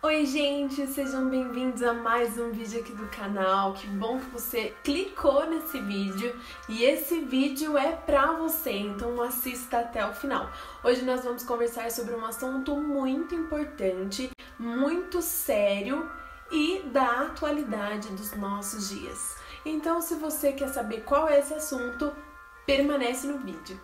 Oi gente, sejam bem-vindos a mais um vídeo aqui do canal. Que bom que você clicou nesse vídeo e esse vídeo é pra você, então assista até o final. Hoje nós vamos conversar sobre um assunto muito importante, muito sério e da atualidade dos nossos dias. Então, se você quer saber qual é esse assunto, permanece no vídeo.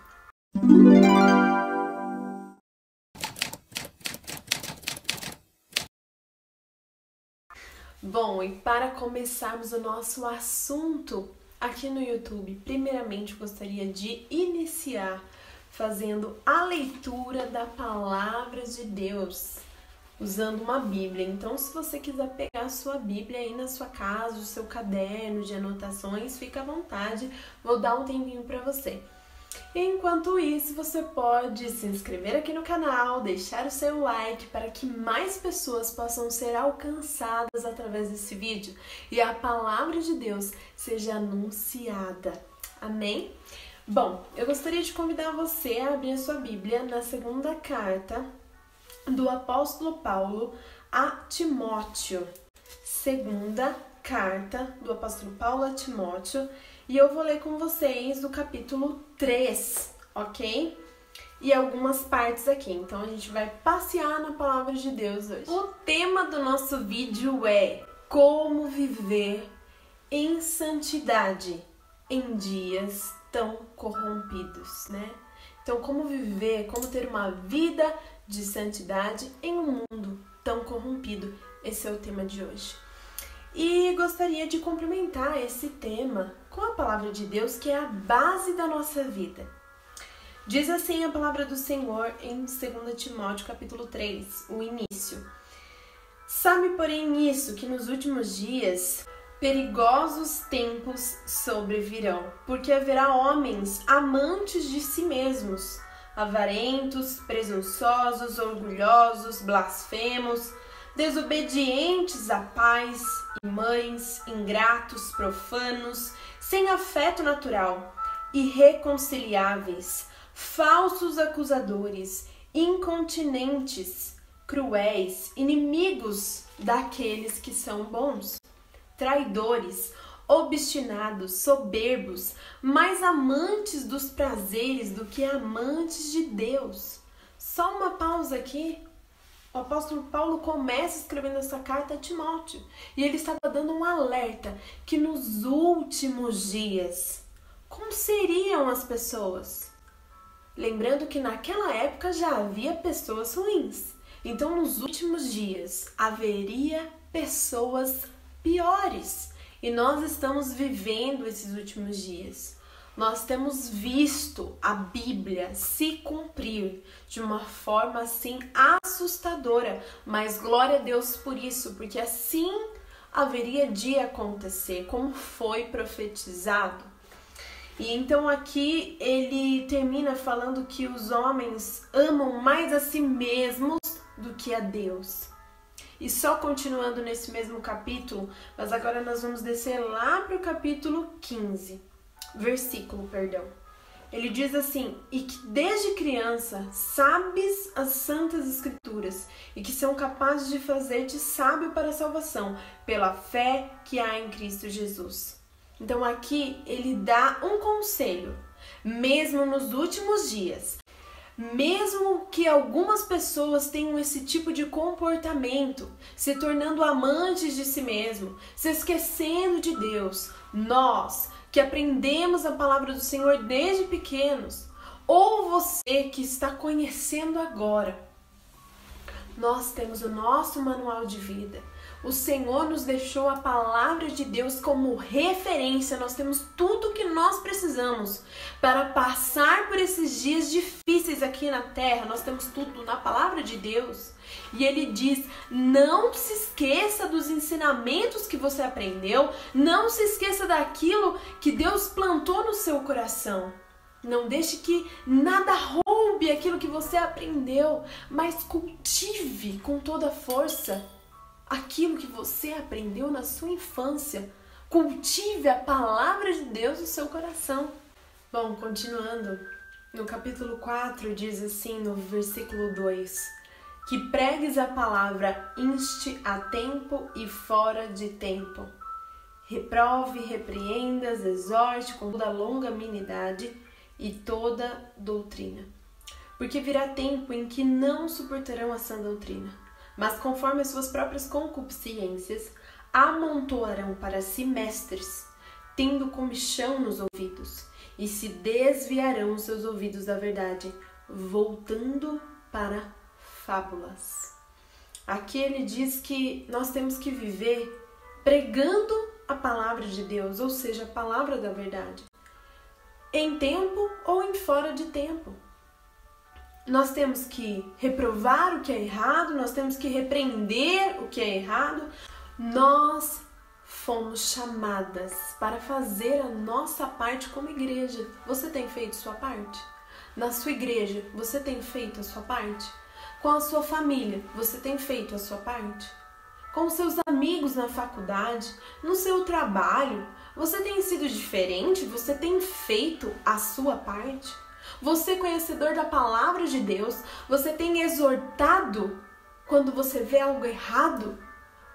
Bom, e para começarmos o nosso assunto aqui no YouTube, primeiramente gostaria de iniciar fazendo a leitura da Palavra de Deus, usando uma Bíblia. Então, se você quiser pegar a sua Bíblia aí na sua casa, o seu caderno de anotações, fica à vontade, vou dar um tempinho para você. Enquanto isso, você pode se inscrever aqui no canal, deixar o seu like para que mais pessoas possam ser alcançadas através desse vídeo e a palavra de Deus seja anunciada. Amém? Bom, eu gostaria de convidar você a abrir a sua Bíblia na segunda carta do apóstolo Paulo a Timóteo. Segunda carta do apóstolo Paulo a Timóteo. E eu vou ler com vocês do capítulo 3, ok? E algumas partes aqui. Então, a gente vai passear na palavra de Deus hoje. O tema do nosso vídeo é como viver em santidade em dias tão corrompidos, né? Então, como viver, como ter uma vida de santidade em um mundo tão corrompido. Esse é o tema de hoje. E gostaria de complementar esse tema com a palavra de Deus, que é a base da nossa vida. Diz assim a palavra do Senhor em 2 Timóteo capítulo 3, o início. Sabe, porém, isso, que nos últimos dias perigosos tempos sobrevirão, porque haverá homens amantes de si mesmos, avarentos, presunçosos, orgulhosos, blasfemos, desobedientes a pais e mães, ingratos, profanos, sem afeto natural, irreconciliáveis, falsos acusadores, incontinentes, cruéis, inimigos daqueles que são bons, traidores, obstinados, soberbos, mais amantes dos prazeres do que amantes de Deus. Só uma pausa aqui. O apóstolo Paulo começa escrevendo essa carta a Timóteo e ele estava dando um alerta que nos últimos dias, como seriam as pessoas? Lembrando que naquela época já havia pessoas ruins, então nos últimos dias haveria pessoas piores e nós estamos vivendo esses últimos dias. Nós temos visto a Bíblia se cumprir de uma forma assim assustadora, mas glória a Deus por isso, porque assim haveria de acontecer, como foi profetizado. E então aqui ele termina falando que os homens amam mais a si mesmos do que a Deus. E só continuando nesse mesmo capítulo, mas agora nós vamos descer lá para o capítulo 15. Ele diz assim: e que desde criança sabes as santas escrituras e que são capazes de fazer-te sábio para a salvação pela fé que há em Cristo Jesus. Então aqui ele dá um conselho, mesmo nos últimos dias, mesmo que algumas pessoas tenham esse tipo de comportamento, se tornando amantes de si mesmo, se esquecendo de Deus, nós que aprendemos a palavra do Senhor desde pequenos, ou você que está conhecendo agora, nós temos o nosso manual de vida. O Senhor nos deixou a palavra de Deus como referência. Nós temos tudo o que nós precisamos para passar por esses dias difíceis aqui na terra. Nós temos tudo na palavra de Deus. E ele diz: não se esqueça dos ensinamentos que você aprendeu. Não se esqueça daquilo que Deus plantou no seu coração. Não deixe que nada roube aquilo que você aprendeu, mas cultive com toda a força aquilo que você aprendeu na sua infância. Cultive a palavra de Deus no seu coração. Bom, continuando, no capítulo 4 diz assim, no versículo 2: que pregues a palavra, inste a tempo e fora de tempo. Reprove, repreendas, exorte com toda longanimidade e toda doutrina. Porque virá tempo em que não suportarão a sã doutrina, mas conforme as suas próprias concupiscências, amontoarão para si mestres, tendo comichão nos ouvidos, e se desviarão os seus ouvidos da verdade, voltando para fábulas. Aqui ele diz que nós temos que viver pregando a palavra de Deus, ou seja, a palavra da verdade, em tempo ou em fora de tempo. Nós temos que reprovar o que é errado, nós temos que repreender o que é errado. Nós fomos chamadas para fazer a nossa parte como igreja. Você tem feito sua parte? Na sua igreja, você tem feito a sua parte? Com a sua família, você tem feito a sua parte? Com os seus amigos na faculdade, no seu trabalho, você tem sido diferente? Você tem feito a sua parte? Você, conhecedor da palavra de Deus, você tem exortado quando você vê algo errado?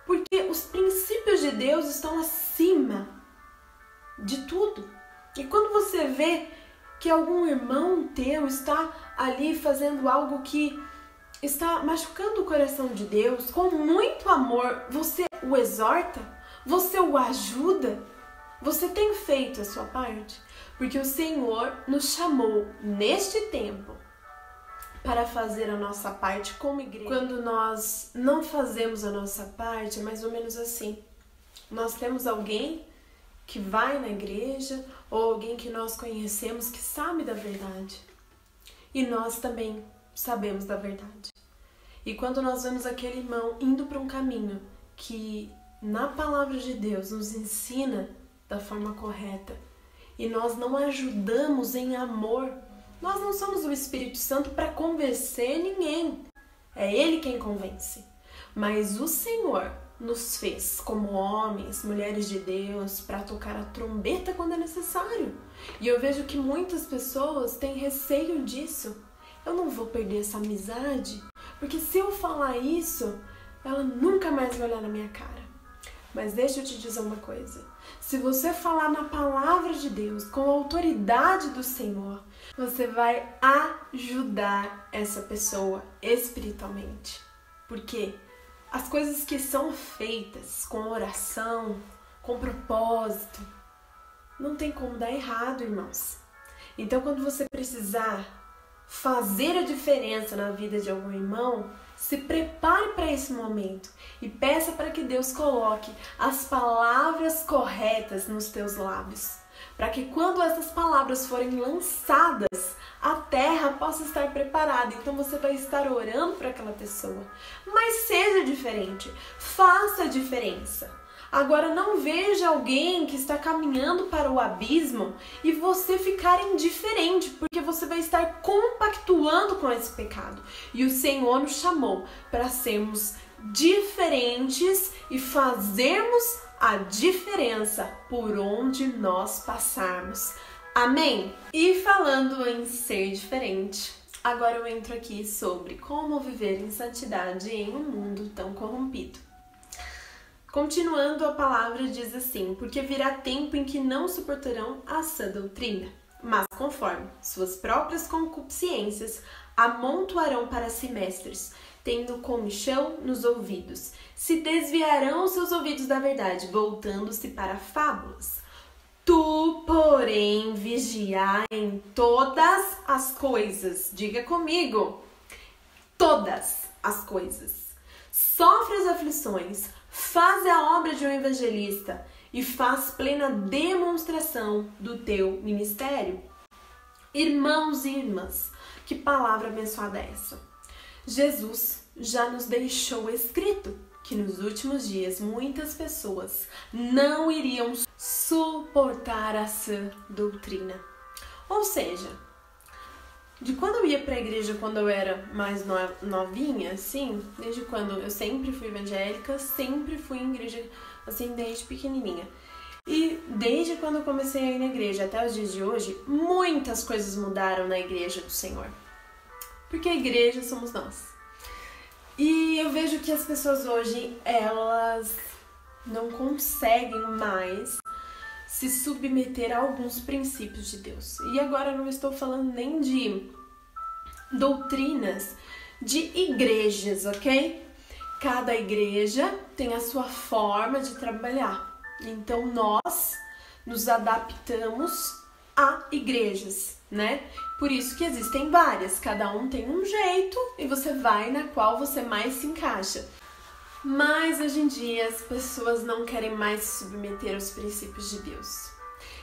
Porque os princípios de Deus estão acima de tudo. E quando você vê que algum irmão teu está ali fazendo algo que está machucando o coração de Deus, com muito amor, você o exorta, você o ajuda, você tem feito a sua parte? Porque o Senhor nos chamou neste tempo para fazer a nossa parte como igreja. Quando nós não fazemos a nossa parte, é mais ou menos assim. Nós temos alguém que vai na igreja ou alguém que nós conhecemos que sabe da verdade. E nós também sabemos da verdade. E quando nós vemos aquele irmão indo para um caminho que na palavra de Deus nos ensina da forma correta e nós não ajudamos em amor, nós não somos o Espírito Santo para convencer ninguém. É Ele quem convence. Mas o Senhor nos fez como homens, mulheres de Deus, para tocar a trombeta quando é necessário. E eu vejo que muitas pessoas têm receio disso. Eu não vou perder essa amizade, porque se eu falar isso, ela nunca mais vai olhar na minha cara. Mas deixa eu te dizer uma coisa. Se você falar na palavra de Deus, com a autoridade do Senhor, você vai ajudar essa pessoa espiritualmente. Porque as coisas que são feitas com oração, com propósito, não tem como dar errado, irmãos. Então, quando você precisar fazer a diferença na vida de algum irmão, se prepare para esse momento e peça para que Deus coloque as palavras corretas nos teus lábios, para que quando essas palavras forem lançadas, a terra possa estar preparada. Então você vai estar orando para aquela pessoa. Mas seja diferente, faça a diferença. Agora não veja alguém que está caminhando para o abismo e você ficar indiferente, porque você vai estar compactuando com esse pecado. E o Senhor nos chamou para sermos diferentes e fazermos a diferença por onde nós passarmos. Amém? E falando em ser diferente, agora eu entro aqui sobre como viver em santidade em um mundo tão corrompido. Continuando, a palavra diz assim: porque virá tempo em que não suportarão a sã doutrina, mas conforme suas próprias concupiscências amontoarão para si mestres, tendo comichão nos ouvidos, se desviarão os seus ouvidos da verdade, voltando-se para fábulas. Tu, porém, vigiai em todas as coisas. Diga comigo. Todas as coisas. Sofre as aflições, faz a obra de um evangelista e faz plena demonstração do teu ministério. Irmãos e irmãs, que palavra abençoada é essa? Jesus já nos deixou escrito que nos últimos dias muitas pessoas não iriam suportar a sã doutrina. Ou seja, de quando eu ia para a igreja, quando eu era mais novinha, assim, desde quando eu sempre fui evangélica, sempre fui em igreja, assim, desde pequenininha. E desde quando eu comecei a ir na igreja até os dias de hoje, muitas coisas mudaram na igreja do Senhor. Porque a igreja somos nós. E eu vejo que as pessoas hoje, elas não conseguem mais se submeter a alguns princípios de Deus. E agora eu não estou falando nem de doutrinas de igrejas, ok? Cada igreja tem a sua forma de trabalhar. Então nós nos adaptamos a igrejas, né? Por isso que existem várias, cada um tem um jeito e você vai na qual você mais se encaixa. Mas hoje em dia as pessoas não querem mais se submeter aos princípios de Deus.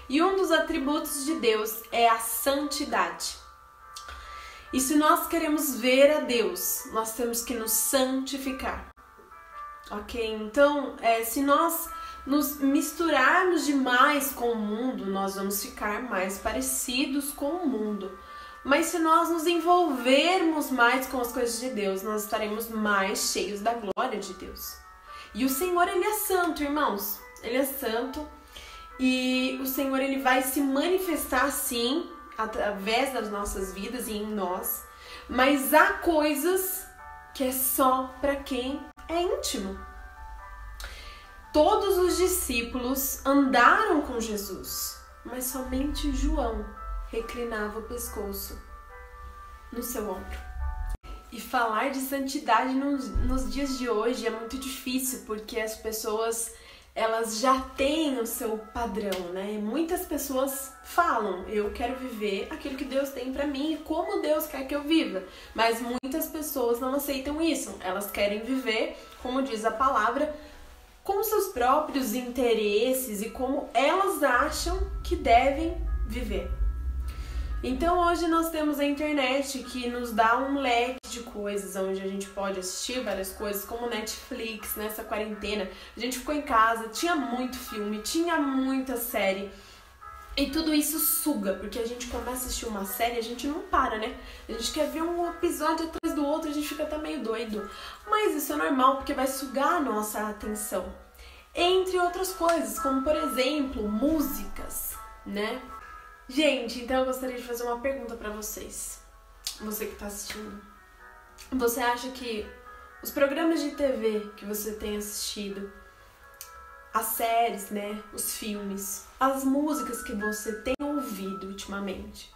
E um dos atributos de Deus é a santidade. E se nós queremos ver a Deus, nós temos que nos santificar. Ok? Então, se nós nos misturarmos demais com o mundo, nós vamos ficar mais parecidos com o mundo. Mas se nós nos envolvermos mais com as coisas de Deus, nós estaremos mais cheios da glória de Deus. E o Senhor, Ele é santo, irmãos. Ele é santo e o Senhor, Ele vai se manifestar sim, através das nossas vidas e em nós. Mas há coisas que é só para quem é íntimo. Todos os discípulos andaram com Jesus, mas somente João reclinava o pescoço no seu ombro. E falar de santidade nos dias de hoje é muito difícil, porque as pessoas, elas já têm o seu padrão, né? Muitas pessoas falam, eu quero viver aquilo que Deus tem pra mim e como Deus quer que eu viva. Mas muitas pessoas não aceitam isso. Elas querem viver, como diz a palavra, com seus próprios interesses e como elas acham que devem viver. Então hoje nós temos a internet que nos dá um leque de coisas onde a gente pode assistir várias coisas, como Netflix, nessa quarentena. A gente ficou em casa, tinha muito filme, tinha muita série. E tudo isso suga, porque a gente começa a assistir uma série e a gente não para, né? A gente quer ver um episódio atrás do outro, a gente fica até meio doido. Mas isso é normal, porque vai sugar a nossa atenção. Entre outras coisas, como por exemplo, músicas, né? Gente, então eu gostaria de fazer uma pergunta pra vocês. Você que tá assistindo. Você acha que os programas de TV que você tem assistido, as séries, né, os filmes, as músicas que você tem ouvido ultimamente,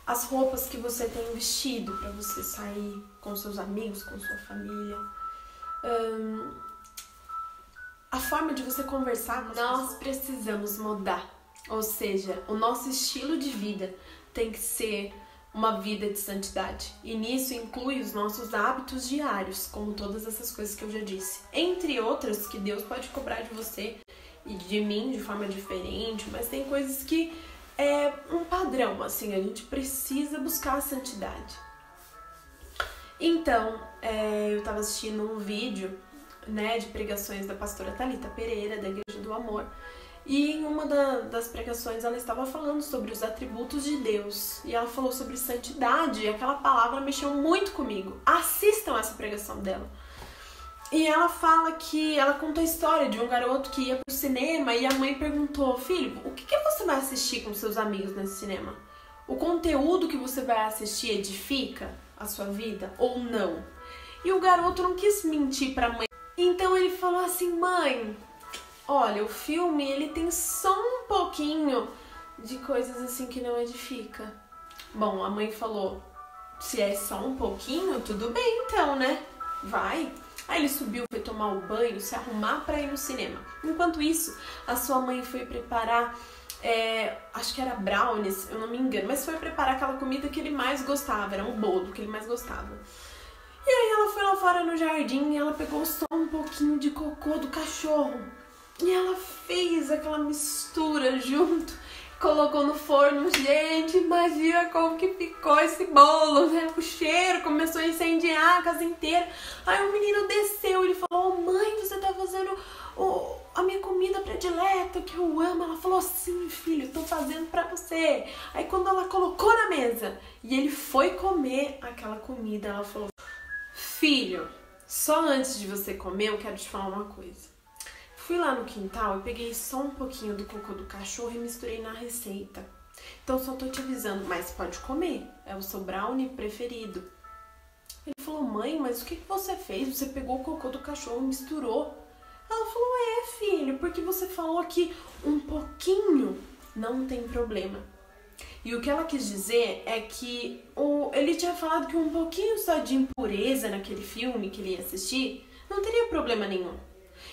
as roupas que você tem vestido para você sair com seus amigos, com sua família, a forma de você conversar com as pessoas, nós precisamos mudar. Ou seja, o nosso estilo de vida tem que ser uma vida de santidade. E nisso inclui os nossos hábitos diários, como todas essas coisas que eu já disse. Entre outras que Deus pode cobrar de você e de mim de forma diferente, mas tem coisas que é um padrão, assim, a gente precisa buscar a santidade. Então, eu estava assistindo um vídeo, né, de pregações da pastora Thalita Pereira, da Igreja do Amor. E em uma das pregações ela estava falando sobre os atributos de Deus. E ela falou sobre santidade e aquela palavra mexeu muito comigo. Assistam essa pregação dela. E ela fala que ela contou a história de um garoto que ia pro cinema e a mãe perguntou: filho, o que você vai assistir com seus amigos nesse cinema? O conteúdo que você vai assistir edifica a sua vida ou não? E o garoto não quis mentir pra mãe. Então ele falou assim: mãe, olha, o filme ele tem só um pouquinho de coisas assim que não edifica. Bom, a mãe falou: se é só um pouquinho, tudo bem então, né? Vai. Aí ele subiu, foi tomar o banho, se arrumar para ir no cinema. Enquanto isso, a sua mãe foi preparar, acho que era brownies, eu não me engano, mas foi preparar aquela comida que ele mais gostava, era um bolo que ele mais gostava. E aí ela foi lá fora no jardim e ela pegou só um pouquinho de cocô do cachorro. E ela fez aquela mistura junto, colocou no forno. Gente, imagina como que ficou esse bolo, né? O cheiro começou a incendiar a casa inteira. Aí o menino desceu, ele falou: mãe, você tá fazendo a minha comida predileta, que eu amo. Ela falou: sim, filho, tô fazendo pra você. Aí quando ela colocou na mesa e ele foi comer aquela comida, ela falou: filho, só antes de você comer eu quero te falar uma coisa. Fui lá no quintal e peguei só um pouquinho do cocô do cachorro e misturei na receita. Então só tô te avisando, mas pode comer, é o seu brownie preferido. Ele falou: falou, mãe, mas o que você fez? Você pegou o cocô do cachorro e misturou. Ela falou, filho, porque você falou que um pouquinho não tem problema. E o que ela quis dizer é que ele tinha falado que um pouquinho só de impureza naquele filme que ele ia assistir não teria problema nenhum.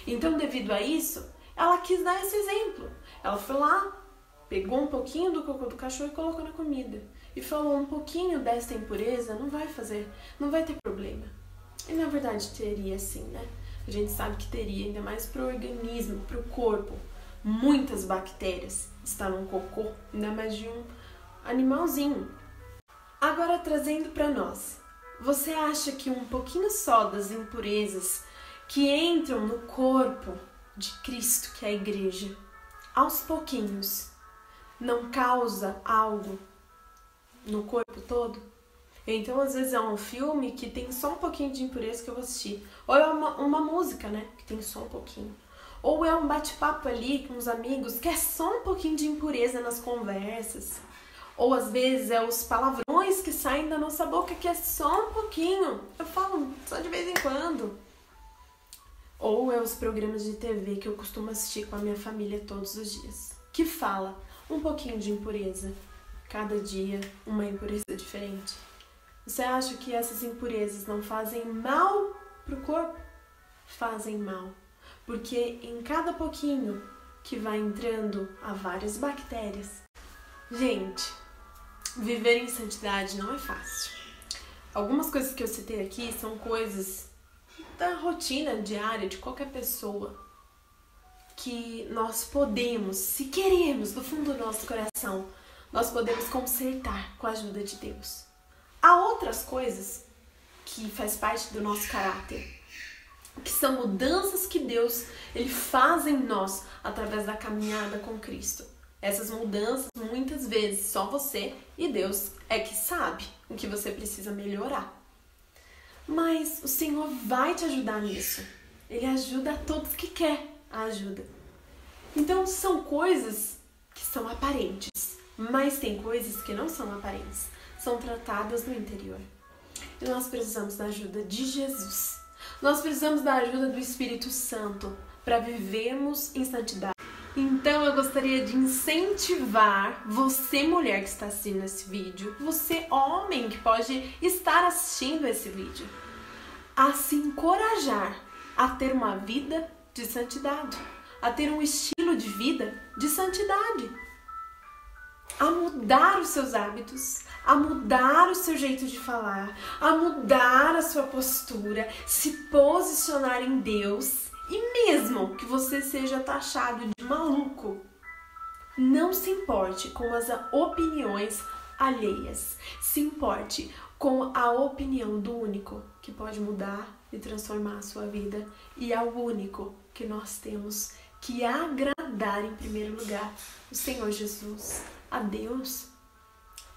Então, devido a isso, ela quis dar esse exemplo. Ela foi lá, pegou um pouquinho do cocô do cachorro e colocou na comida. E falou, um pouquinho dessa impureza não vai ter problema. E na verdade teria sim, né? A gente sabe que teria, ainda mais pro organismo, pro corpo. Muitas bactérias estão no cocô, ainda mais de um animalzinho. Agora, trazendo para nós, você acha que um pouquinho só das impurezas que entram no corpo de Cristo, que é a igreja, aos pouquinhos, não causa algo no corpo todo? Então, às vezes é um filme que tem só um pouquinho de impureza que eu vou assistir. Ou é uma música, né, que tem só um pouquinho. Ou é um bate-papo ali com os amigos que é só um pouquinho de impureza nas conversas. Ou às vezes é os palavrões que saem da nossa boca que é só um pouquinho. Eu falo só de vez em quando. Ou é os programas de TV que eu costumo assistir com a minha família todos os dias. Que fala um pouquinho de impureza. Cada dia uma impureza diferente. Você acha que essas impurezas não fazem mal pro corpo? Fazem mal. Porque em cada pouquinho que vai entrando há várias bactérias. Gente, viver em santidade não é fácil. Algumas coisas que eu citei aqui são coisas da rotina diária de qualquer pessoa que nós podemos, se queremos, do fundo do nosso coração, nós podemos consertar com a ajuda de Deus. Há outras coisas que faz parte do nosso caráter, que são mudanças que Deus ele faz em nós através da caminhada com Cristo. Essas mudanças, muitas vezes, só você e Deus é que sabe o que você precisa melhorar. Mas o Senhor vai te ajudar nisso. Ele ajuda a todos que quer a ajuda. Então, são coisas que são aparentes, mas tem coisas que não são aparentes. São tratadas no interior. E nós precisamos da ajuda de Jesus. Nós precisamos da ajuda do Espírito Santo para vivermos em santidade. Então eu gostaria de incentivar você, mulher que está assistindo esse vídeo, você, homem que pode estar assistindo esse vídeo, a se encorajar a ter uma vida de santidade, a ter um estilo de vida de santidade, a mudar os seus hábitos, a mudar o seu jeito de falar, a mudar a sua postura, se posicionar em Deus. E mesmo que você seja taxado de maluco, não se importe com as opiniões alheias. Se importe com a opinião do único que pode mudar e transformar a sua vida. E é o único que nós temos que agradar em primeiro lugar, o Senhor Jesus, a Deus.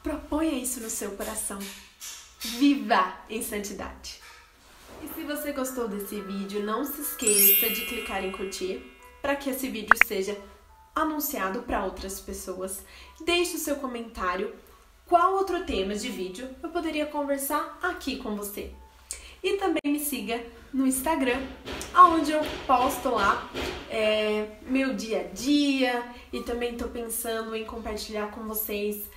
Proponha isso no seu coração. Viva em santidade. E se você gostou desse vídeo, não se esqueça de clicar em curtir para que esse vídeo seja anunciado para outras pessoas. Deixe o seu comentário. Qual outro tema de vídeo eu poderia conversar aqui com você? E também me siga no Instagram, onde eu posto lá meu dia a dia. E também estou pensando em compartilhar com vocês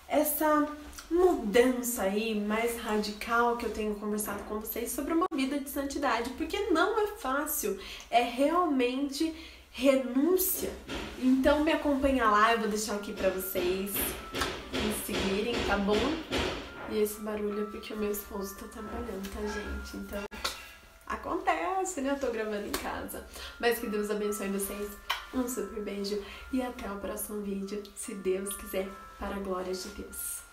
essa mudança aí mais radical que eu tenho conversado com vocês sobre uma vida de santidade, porque não é fácil, é realmente renúncia. Então me acompanha lá, eu vou deixar aqui pra vocês me seguirem, tá bom? E esse barulho é porque o meu esposo tá trabalhando, tá, gente? Então acontece, né? Eu tô gravando em casa. Mas que Deus abençoe vocês, um super beijo e até o próximo vídeo, se Deus quiser, para a glória de Deus.